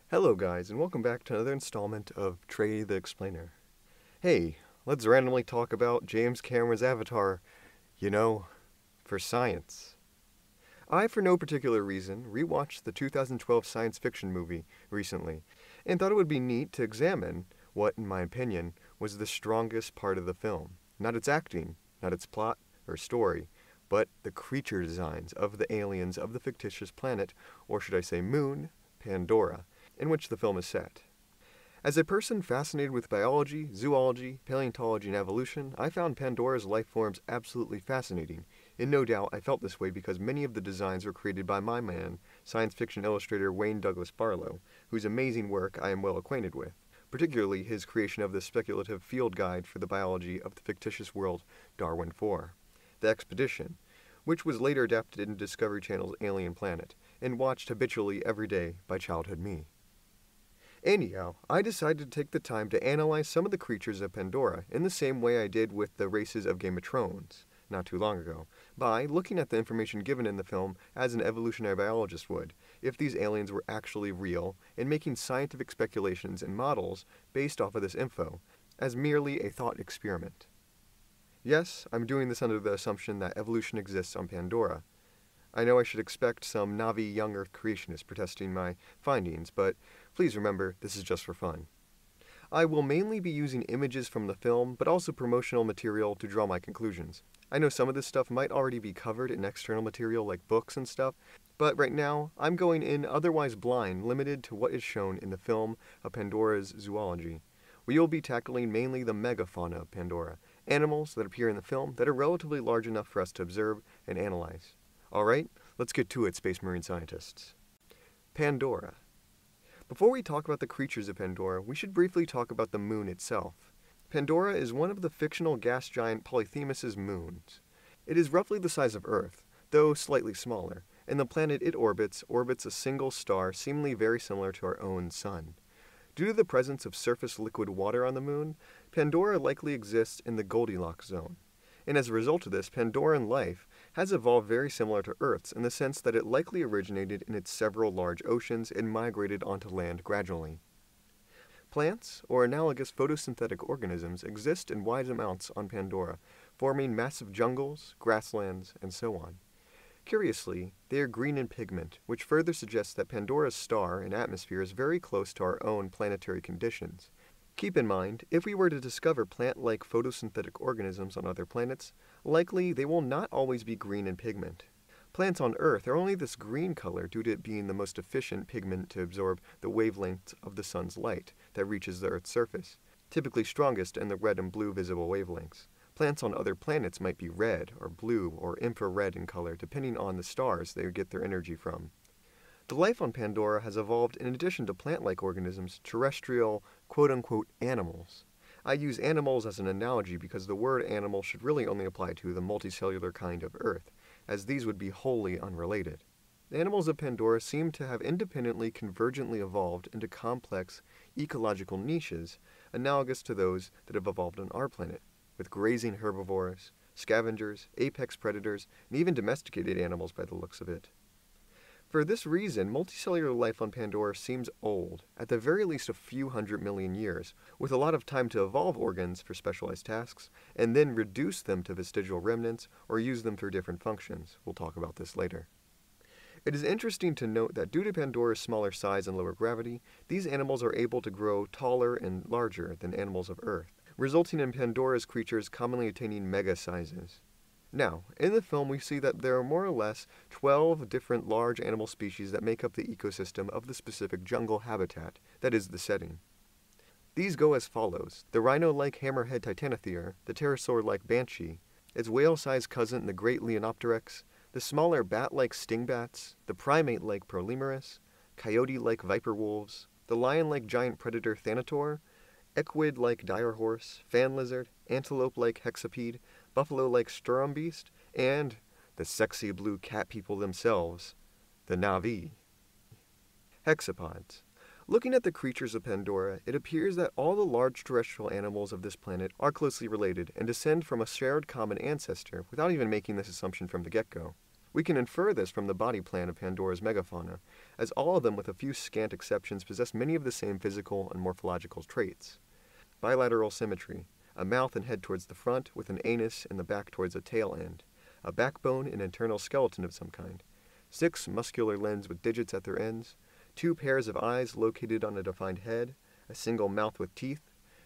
Hello guys, and welcome back to another installment of Trey the Explainer. Hey, let's randomly talk about James Cameron's Avatar, you know, for science. I, for no particular reason, rewatched the 2012 science fiction movie recently, and thought it would be neat to examine what, in my opinion, was the strongest part of the film. Not its acting, not its plot or story, but the creature designs of the aliens of the fictitious planet, or should I say moon, Pandora, in which the film is set. As a person fascinated with biology, zoology, paleontology, and evolution, I found Pandora's life forms absolutely fascinating, and no doubt I felt this way because many of the designs were created by my man, science fiction illustrator Wayne Douglas Barlow, whose amazing work I am well acquainted with, particularly his creation of the speculative field guide for the biology of the fictitious world Darwin IV, The Expedition, which was later adapted into Discovery Channel's Alien Planet, and watched habitually every day by childhood me. Anyhow, I decided to take the time to analyze some of the creatures of Pandora in the same way I did with the races of Game of Thrones, not too long ago, by looking at the information given in the film as an evolutionary biologist would, if these aliens were actually real, and making scientific speculations and models based off of this info, as merely a thought experiment. Yes, I'm doing this under the assumption that evolution exists on Pandora. I know I should expect some Navi young Earth creationists protesting my findings, but please remember, this is just for fun. I will mainly be using images from the film, but also promotional material to draw my conclusions. I know some of this stuff might already be covered in external material like books and stuff, but right now, I'm going in otherwise blind, limited to what is shown in the film of Pandora's zoology. We will be tackling mainly the megafauna of Pandora, animals that appear in the film that are relatively large enough for us to observe and analyze. Alright, let's get to it, Space Marine scientists. Pandora. Before we talk about the creatures of Pandora, we should briefly talk about the moon itself. Pandora is one of the fictional gas giant Polyphemus's moons. It is roughly the size of Earth, though slightly smaller, and the planet it orbits a single star seemingly very similar to our own Sun. Due to the presence of surface liquid water on the moon, Pandora likely exists in the Goldilocks zone. And as a result of this, Pandoran life has evolved very similar to Earth's in the sense that it likely originated in its several large oceans and migrated onto land gradually. Plants, or analogous photosynthetic organisms, exist in wide amounts on Pandora, forming massive jungles, grasslands, and so on. Curiously, they are green in pigment, which further suggests that Pandora's star and atmosphere is very close to our own planetary conditions. Keep in mind, if we were to discover plant-like photosynthetic organisms on other planets, likely they will not always be green in pigment. Plants on Earth are only this green color due to it being the most efficient pigment to absorb the wavelengths of the sun's light that reaches the Earth's surface, typically strongest in the red and blue visible wavelengths. Plants on other planets might be red or blue or infrared in color depending on the stars they get their energy from. The life on Pandora has evolved in addition to plant-like organisms, terrestrial, quote-unquote, animals. I use animals as an analogy because the word animal should really only apply to the multicellular kind of Earth, as these would be wholly unrelated. The animals of Pandora seem to have independently convergently evolved into complex ecological niches analogous to those that have evolved on our planet, with grazing herbivores, scavengers, apex predators, and even domesticated animals by the looks of it. For this reason, multicellular life on Pandora seems old, at the very least a few 100 million years, with a lot of time to evolve organs for specialized tasks, and then reduce them to vestigial remnants or use them for different functions. We'll talk about this later. It is interesting to note that due to Pandora's smaller size and lower gravity, these animals are able to grow taller and larger than animals of Earth, resulting in Pandora's creatures commonly attaining mega sizes. Now, in the film we see that there are more or less 12 different large animal species that make up the ecosystem of the specific jungle habitat, that is the setting. These go as follows: the rhino-like hammerhead titanothere, the pterosaur-like banshee, its whale-sized cousin the great Leonopteryx, the smaller bat-like stingbats, the primate-like Prolemurus, coyote-like viper wolves, the lion-like giant predator Thanator, equid-like dire horse, fan lizard, antelope-like hexapede, buffalo-like sturmbeast, and the sexy blue cat people themselves, the Navi. Hexapods. Looking at the creatures of Pandora, it appears that all the large terrestrial animals of this planet are closely related and descend from a shared common ancestor without even making this assumption from the get-go. We can infer this from the body plan of Pandora's megafauna, as all of them with a few scant exceptions possess many of the same physical and morphological traits. Bilateral symmetry, a mouth and head towards the front with an anus and the back towards a tail end, a backbone and internal skeleton of some kind, 6 muscular limbs with digits at their ends, 2 pairs of eyes located on a defined head, a single mouth with teeth,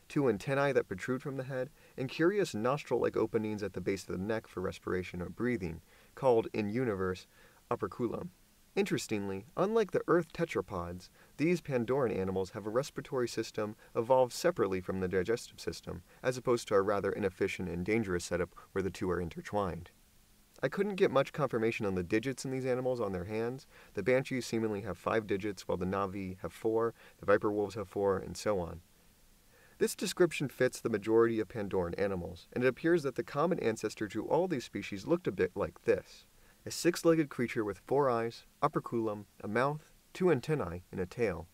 2 antennae that protrude from the head, and curious nostril-like openings at the base of the neck for respiration or breathing, called in universe operculum. Interestingly, unlike the Earth tetrapods, these Pandoran animals have a respiratory system evolved separately from the digestive system, as opposed to a rather inefficient and dangerous setup where the two are intertwined. I couldn't get much confirmation on the digits in these animals on their hands. The banshees seemingly have 5 digits, while the Navi have 4, the viper wolves have 4, and so on. This description fits the majority of Pandoran animals, and it appears that the common ancestor to all these species looked a bit like this: a 6-legged creature with 4 eyes, operculum, a mouth, 2 antennae, and a tail.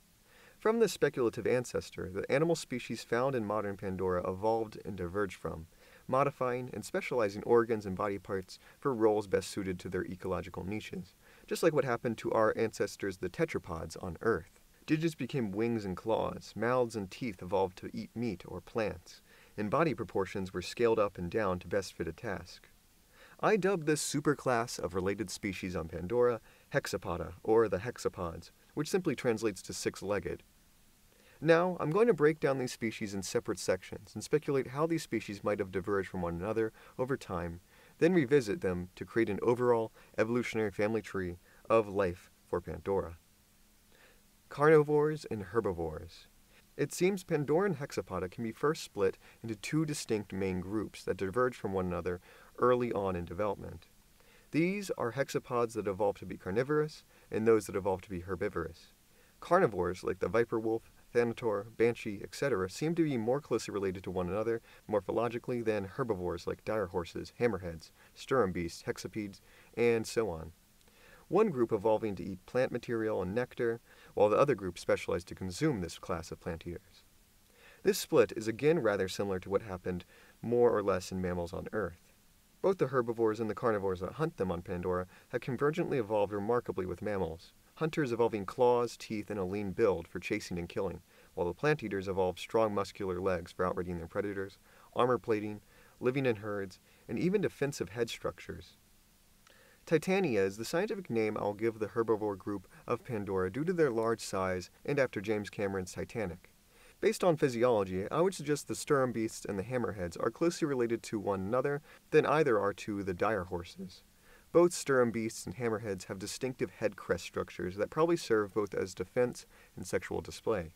From this speculative ancestor, the animal species found in modern Pandora evolved and diverged from, modifying and specializing organs and body parts for roles best suited to their ecological niches, just like what happened to our ancestors the tetrapods on Earth. Digits became wings and claws, mouths and teeth evolved to eat meat or plants, and body proportions were scaled up and down to best fit a task. I dubbed this superclass of related species on Pandora Hexapoda, or the hexapods, which simply translates to 6-legged. Now, I'm going to break down these species in separate sections and speculate how these species might have diverged from one another over time, then revisit them to create an overall evolutionary family tree of life for Pandora. Carnivores and herbivores. It seems Pandoran hexapoda can be first split into 2 distinct main groups that diverge from one another early on in development. These are hexapods that evolved to be carnivorous and those that evolved to be herbivorous. Carnivores, like the viper wolf, thanator, banshee, etc., seem to be more closely related to one another morphologically than herbivores like dire horses, hammerheads, sturm beasts, hexapods, and so on. One group evolving to eat plant material and nectar, while the other group specialized to consume this class of plant eaters. This split is again rather similar to what happened more or less in mammals on Earth. Both the herbivores and the carnivores that hunt them on Pandora have convergently evolved remarkably with mammals, hunters evolving claws, teeth, and a lean build for chasing and killing, while the plant eaters evolved strong muscular legs for outwitting their predators, armor plating, living in herds, and even defensive head structures. Titania is the scientific name I'll give the herbivore group of Pandora due to their large size and after James Cameron's Titanic. Based on physiology, I would suggest the sturm beasts and the hammerheads are closely related to one another than either are to the dire horses. Both sturm beasts and hammerheads have distinctive head crest structures that probably serve both as defense and sexual display.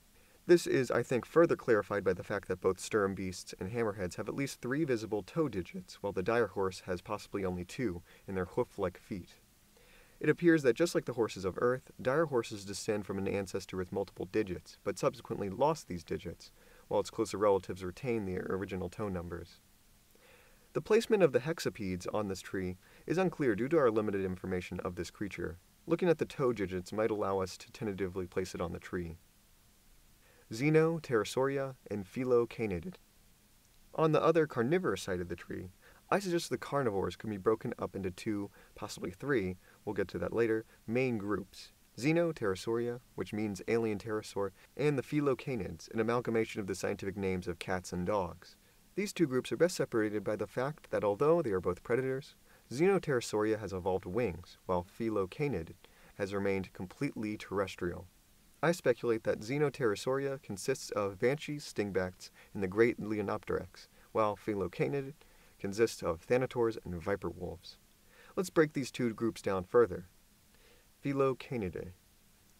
This is, I think, further clarified by the fact that both sturm beasts and hammerheads have at least 3 visible toe digits, while the dire horse has possibly only 2 in their hoof-like feet. It appears that just like the horses of Earth, dire horses descend from an ancestor with multiple digits, but subsequently lost these digits, while its closer relatives retain the original toe numbers. The placement of the hexapods on this tree is unclear due to our limited information of this creature. Looking at the toe digits might allow us to tentatively place it on the tree. Xeno Pterosaurs and Phylocanid. On the other carnivorous side of the tree, I suggest the carnivores can be broken up into 2, possibly 3, we'll get to that later, main groups. Xeno Pterosaurs, which means alien pterosaur, and the Phylocanids, an amalgamation of the scientific names of cats and dogs. These 2 groups are best separated by the fact that although they are both predators, Xeno Pterosaurs has evolved wings, while Phylocanid has remained completely terrestrial. I speculate that Xeno Pterosaurs consists of banshees, stingbats, and the great Leonopteryx, while Phylocanid consists of thanators and viper wolves. Let's break these 2 groups down further. Phylocanidae.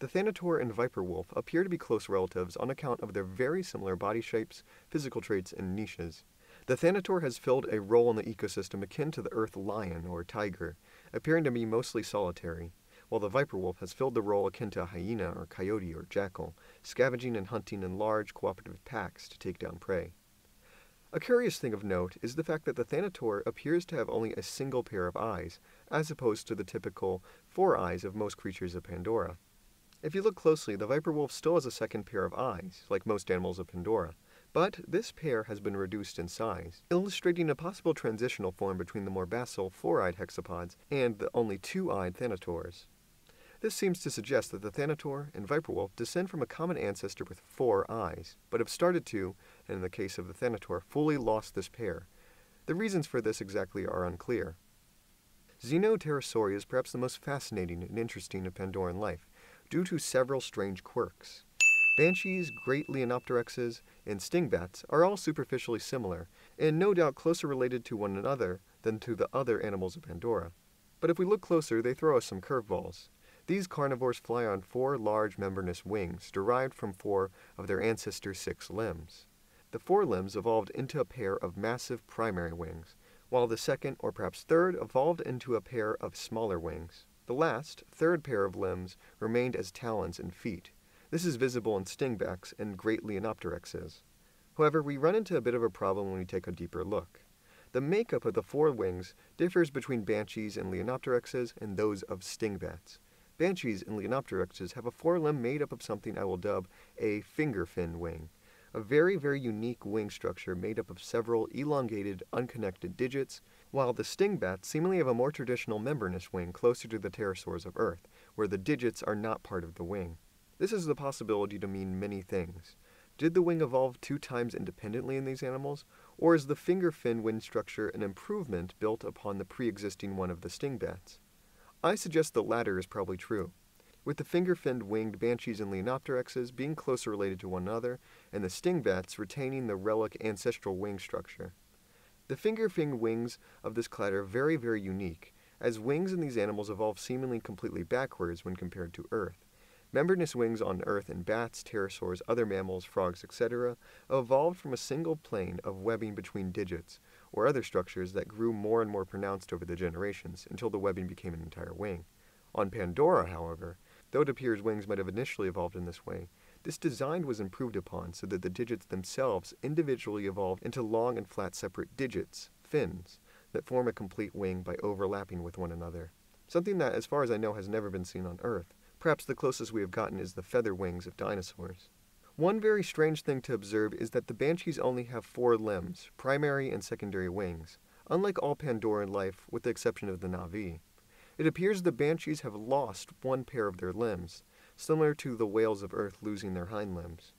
The thanator and viper wolf appear to be close relatives on account of their very similar body shapes, physical traits, and niches. The thanator has filled a role in the ecosystem akin to the Earth lion or tiger, appearing to be mostly solitary, while the viper wolf has filled the role akin to a hyena or coyote or jackal, scavenging and hunting in large cooperative packs to take down prey. A curious thing of note is the fact that the thanator appears to have only a single pair of eyes, as opposed to the typical 4 eyes of most creatures of Pandora. If you look closely, the viper wolf still has a second pair of eyes, like most animals of Pandora, But this pair has been reduced in size, illustrating a possible transitional form between the more basal four-eyed hexapods and the only two-eyed thanators. This seems to suggest that the thanator and viper wolf descend from a common ancestor with 4 eyes, but have started to, and in the case of the thanator, fully lost this pair. The reasons for this exactly are unclear. Xeno Pterosaurs is perhaps the most fascinating and interesting of Pandoran life, due to several strange quirks. Banshees, great Leonopterexes, and stingbats are all superficially similar, and no doubt closer related to one another than to the other animals of Pandora. But if we look closer, they throw us some curveballs. These carnivores fly on 4 large membranous wings, derived from 4 of their ancestors' 6 limbs. The 4 limbs evolved into a pair of massive primary wings, while the second, or perhaps third, evolved into a pair of smaller wings. The last, third pair of limbs remained as talons and feet. This is visible in stingbats and great Leonopterexes. However, we run into a bit of a problem when we take a deeper look. The makeup of the 4 wings differs between banshees and Leonopterexes and those of stingbats. Banshees and Leonopterexes have a forelimb made up of something I will dub a finger fin wing, a very, very unique wing structure made up of several elongated, unconnected digits, while the stingbats seemingly have a more traditional membranous wing closer to the pterosaurs of Earth, where the digits are not part of the wing. This has the possibility to mean many things. Did the wing evolve 2 times independently in these animals, or is the finger fin wing structure an improvement built upon the pre-existing one of the stingbats? I suggest the latter is probably true, with the finger-finned winged banshees and Leonopterexes being closer related to one another, and the stingbats retaining the relic ancestral wing structure. The finger-finned wings of this clade are very, very unique, as wings in these animals evolve seemingly completely backwards when compared to Earth. Membranous wings on Earth in bats, pterosaurs, other mammals, frogs, etc. evolved from a single plane of webbing between digits, or other structures that grew more and more pronounced over the generations, until the webbing became an entire wing. On Pandora, however, though it appears wings might have initially evolved in this way, this design was improved upon so that the digits themselves individually evolved into long and flat separate digits, fins, that form a complete wing by overlapping with one another. Something that, as far as I know, has never been seen on Earth. Perhaps the closest we have gotten is the feather wings of dinosaurs. One very strange thing to observe is that the banshees only have 4 limbs, primary and secondary wings, unlike all Pandoran life with the exception of the Navi. It appears the banshees have lost 1 pair of their limbs, similar to the whales of Earth losing their hind limbs.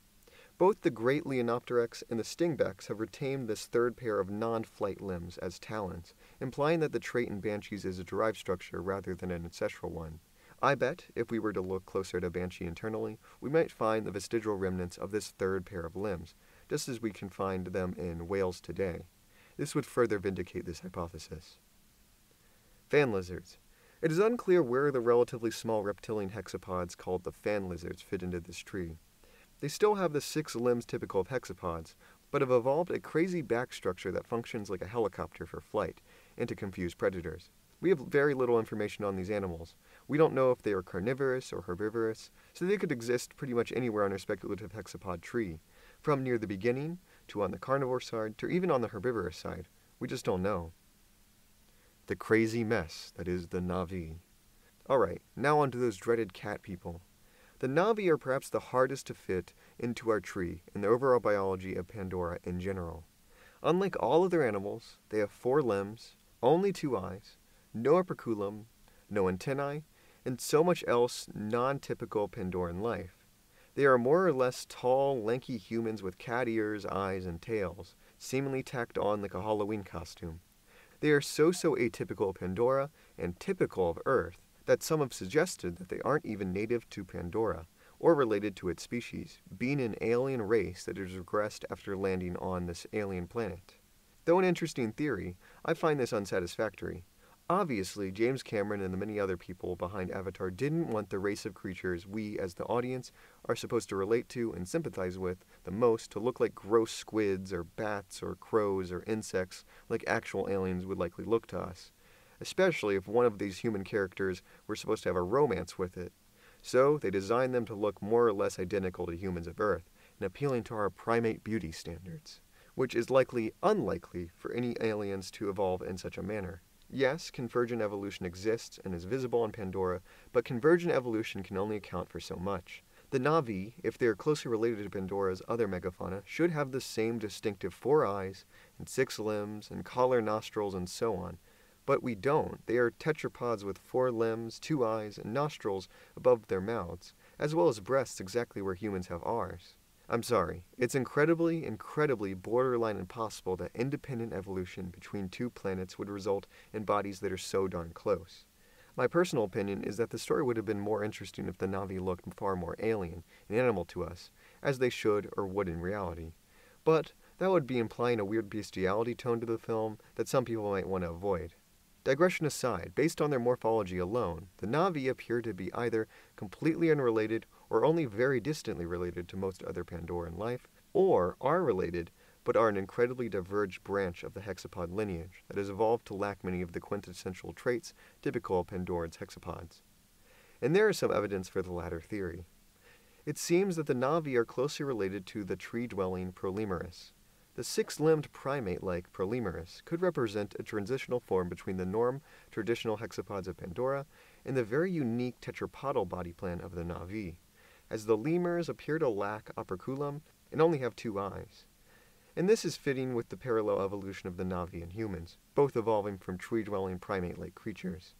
Both the great Leonopterex and the stingbats have retained this 3rd pair of non-flight limbs as talons, implying that the trait in banshees is a derived structure rather than an ancestral one. I bet, if we were to look closer at a banshee internally, we might find the vestigial remnants of this 3rd pair of limbs, just as we can find them in whales today. This would further vindicate this hypothesis. Fan lizards. It is unclear where the relatively small reptilian hexapods called the fan lizards fit into this tree. They still have the 6 limbs typical of hexapods, but have evolved a crazy back structure that functions like a helicopter for flight and to confuse predators. We have very little information on these animals. We don't know if they are carnivorous or herbivorous, so they could exist pretty much anywhere on our speculative hexapod tree, from near the beginning, to on the carnivore side, to even on the herbivorous side. We just don't know. The crazy mess that is the Navi. Alright, now on to those dreaded cat people. The Navi are perhaps the hardest to fit into our tree in the overall biology of Pandora in general. Unlike all other animals, they have 4 limbs, only 2 eyes, no operculum, no antennae, and so much else non-typical Pandoran life. They are more or less tall, lanky humans with cat ears, eyes, and tails, seemingly tacked on like a Halloween costume. They are so atypical of Pandora and typical of Earth that some have suggested that they aren't even native to Pandora or related to its species, being an alien race that has regressed after landing on this alien planet. Though an interesting theory, I find this unsatisfactory. Obviously, James Cameron and the many other people behind Avatar didn't want the race of creatures we, as the audience, are supposed to relate to and sympathize with the most to look like gross squids or bats or crows or insects like actual aliens would likely look to us, especially if one of these human characters were supposed to have a romance with it. So they designed them to look more or less identical to humans of Earth and appealing to our primate beauty standards, which is likely unlikely for any aliens to evolve in such a manner. Yes, convergent evolution exists and is visible on Pandora, but convergent evolution can only account for so much. The Navi, if they are closely related to Pandora's other megafauna, should have the same distinctive 4 eyes and 6 limbs and collar, nostrils, and so on. But we don't. They are tetrapods with 4 limbs, 2 eyes, and nostrils above their mouths, as well as breasts exactly where humans have ours. I'm sorry, it's incredibly borderline impossible that independent evolution between 2 planets would result in bodies that are so darn close. My personal opinion is that the story would have been more interesting if the Navi looked far more alien and animal to us, as they should or would in reality. But that would be implying a weird bestiality tone to the film that some people might want to avoid. Digression aside, based on their morphology alone, the Navi appear to be either completely unrelated or only very distantly related to most other Pandoran life, or are related but are an incredibly diverged branch of the hexapod lineage that has evolved to lack many of the quintessential traits typical of Pandoran's hexapods. And there is some evidence for the latter theory. It seems that the Navi are closely related to the tree-dwelling Prolemurus. The 6-limbed primate-like Prolemurus could represent a transitional form between the traditional hexapods of Pandora and the very unique tetrapodal body plan of the Navi, as the lemurs appear to lack operculum and only have 2 eyes. And this is fitting with the parallel evolution of the Navi and humans, both evolving from tree-dwelling primate-like creatures.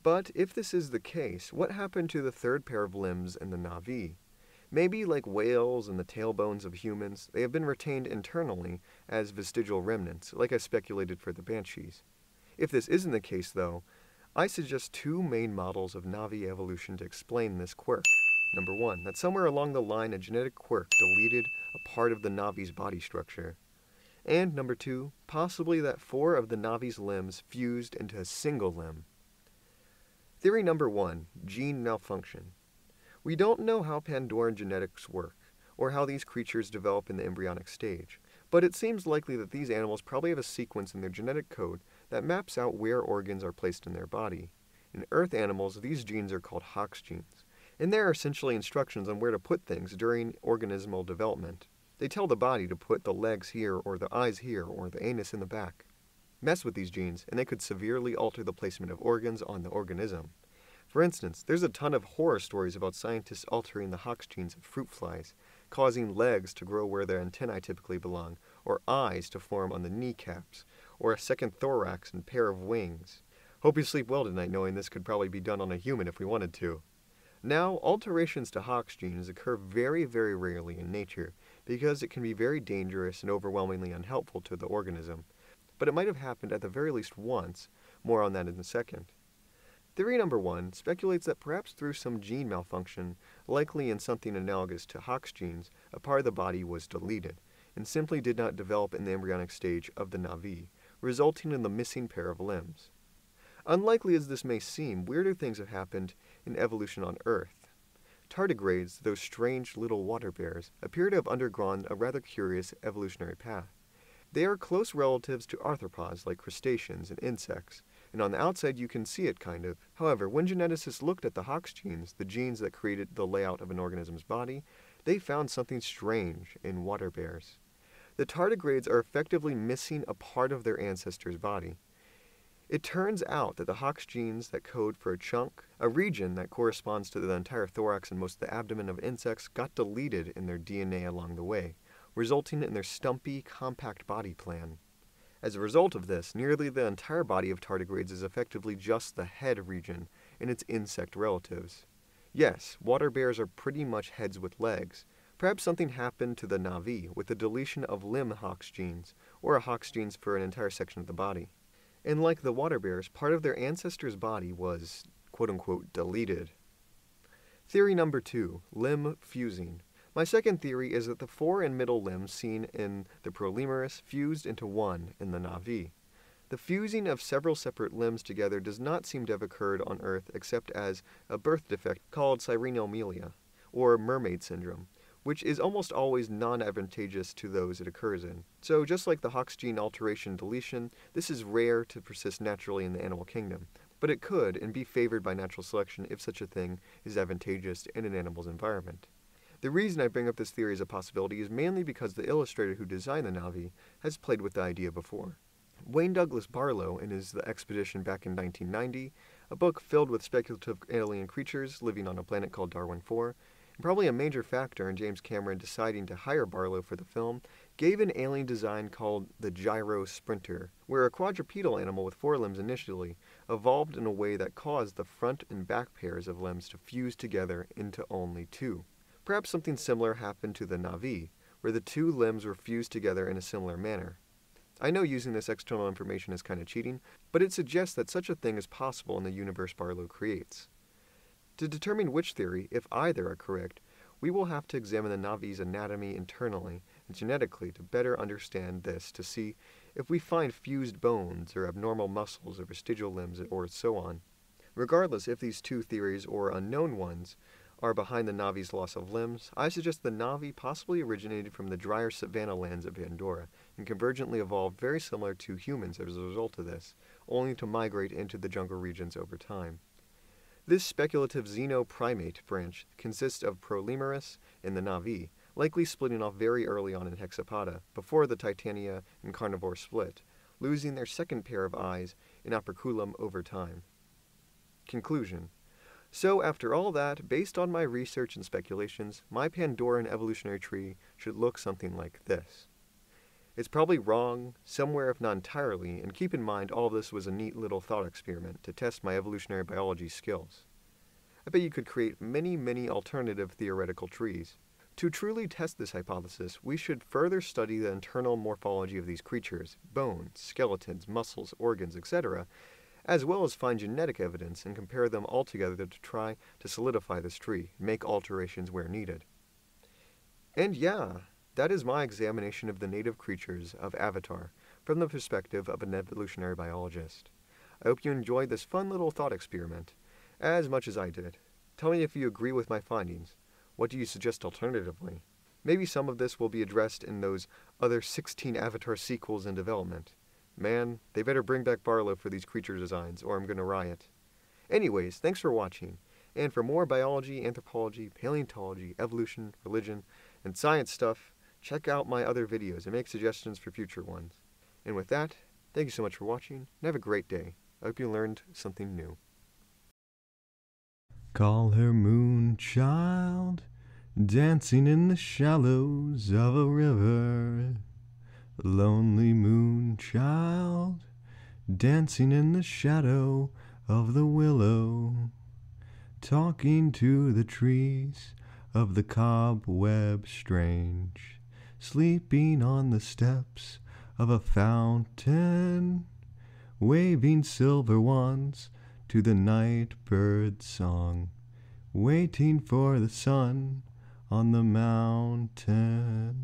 But if this is the case, what happened to the 3rd pair of limbs in the Navi? Maybe, like whales and the tailbones of humans, they have been retained internally as vestigial remnants, like I speculated for the banshees. If this isn't the case, though, I suggest 2 main models of Navi evolution to explain this quirk. Number 1, that somewhere along the line a genetic quirk deleted a part of the Navi's body structure. And number 2, possibly that 4 of the Navi's limbs fused into a single limb. Theory number 1, gene malfunction. We don't know how Pandoran genetics work, or how these creatures develop in the embryonic stage, but it seems likely that these animals probably have a sequence in their genetic code that maps out where organs are placed in their body. In Earth animals, these genes are called Hox genes, and they are essentially instructions on where to put things during organismal development. They tell the body to put the legs here, or the eyes here, or the anus in the back. Mess with these genes, and they could severely alter the placement of organs on the organism. For instance, there's a ton of horror stories about scientists altering the Hox genes of fruit flies, causing legs to grow where their antennae typically belong, or eyes to form on the kneecaps, or a second thorax and pair of wings. Hope you sleep well tonight knowing this could probably be done on a human if we wanted to. Now, alterations to Hox genes occur very rarely in nature, because it can be very dangerous and overwhelmingly unhelpful to the organism. But it might have happened at the very least once, more on that in a second. Theory number 1 speculates that perhaps through some gene malfunction, likely in something analogous to Hox genes, a part of the body was deleted, and simply did not develop in the embryonic stage of the Navi, resulting in the missing pair of limbs. Unlikely as this may seem, weirder things have happened in evolution on Earth. Tardigrades, those strange little water bears, appear to have undergone a rather curious evolutionary path. They are close relatives to arthropods like crustaceans and insects, and on the outside you can see it kind of. However, when geneticists looked at the Hox genes, the genes that created the layout of an organism's body, they found something strange in water bears. The tardigrades are effectively missing a part of their ancestor's body. It turns out that the Hox genes that code for a chunk, a region that corresponds to the entire thorax and most of the abdomen of insects, got deleted in their DNA along the way, resulting in their stumpy, compact body plan. As a result of this, nearly the entire body of tardigrades is effectively just the head region and its insect relatives. Yes, water bears are pretty much heads with legs. Perhaps something happened to the Navi with the deletion of limb Hox genes, or a Hox genes for an entire section of the body. And like the water bears, part of their ancestor's body was, quote-unquote, deleted. Theory number 2, limb fusing. My second theory is that the fore and middle limbs seen in the Prolemurus fused into one in the Navi. The fusing of several separate limbs together does not seem to have occurred on Earth except as a birth defect called cyreneomelia, or mermaid syndrome, which is almost always non-advantageous to those it occurs in. So just like the Hox gene alteration deletion, this is rare to persist naturally in the animal kingdom, but it could and be favored by natural selection if such a thing is advantageous in an animal's environment. The reason I bring up this theory as a possibility is mainly because the illustrator who designed the Navi has played with the idea before. Wayne Douglas Barlow, in his The Expedition back in 1990, a book filled with speculative alien creatures living on a planet called Darwin IV, Probably a major factor in James Cameron deciding to hire Barlow for the film gave an alien design called the gyro sprinter, where a quadrupedal animal with 4 limbs initially evolved in a way that caused the front and back pairs of limbs to fuse together into only 2. Perhaps something similar happened to the Navi, where the 2 limbs were fused together in a similar manner. I know using this external information is kind of cheating, but it suggests that such a thing is possible in the universe Barlow creates. To determine which theory, if either, are correct, we will have to examine the Navi's anatomy internally and genetically to better understand this, to see if we find fused bones or abnormal muscles or vestigial limbs or so on. Regardless if these 2 theories or unknown ones are behind the Navi's loss of limbs, I suggest the Navi possibly originated from the drier savanna lands of Pandora and convergently evolved very similar to humans as a result of this, only to migrate into the jungle regions over time. This speculative Xeno primate branch consists of Prolemurus and the Navi, likely splitting off very early on in Hexapoda, before the Titania and Carnivore split, losing their second pair of eyes in operculum over time. Conclusion. So after all that, based on my research and speculations, my Pandoran evolutionary tree should look something like this. It's probably wrong, somewhere if not entirely, and keep in mind all this was a neat little thought experiment to test my evolutionary biology skills. I bet you could create many alternative theoretical trees. To truly test this hypothesis, we should further study the internal morphology of these creatures, bones, skeletons, muscles, organs, etc., as well as find genetic evidence and compare them all together to try to solidify this tree, and make alterations where needed. And yeah, that is my examination of the native creatures of Avatar from the perspective of an evolutionary biologist. I hope you enjoyed this fun little thought experiment as much as I did. Tell me if you agree with my findings. What do you suggest alternatively? Maybe some of this will be addressed in those other 16 Avatar sequels in development. Man, they better bring back Barlow for these creature designs, or I'm gonna riot. Anyways, thanks for watching. And for more biology, anthropology, paleontology, evolution, religion, and science stuff, check out my other videos and make suggestions for future ones. And with that, thank you so much for watching, and have a great day. I hope you learned something new. Call her moonchild, dancing in the shallows of a river. Lonely moonchild, dancing in the shadow of the willow, talking to the trees of the cobweb strange, sleeping on the steps of a fountain, waving silver wands to the night bird's song, waiting for the sun on the mountain.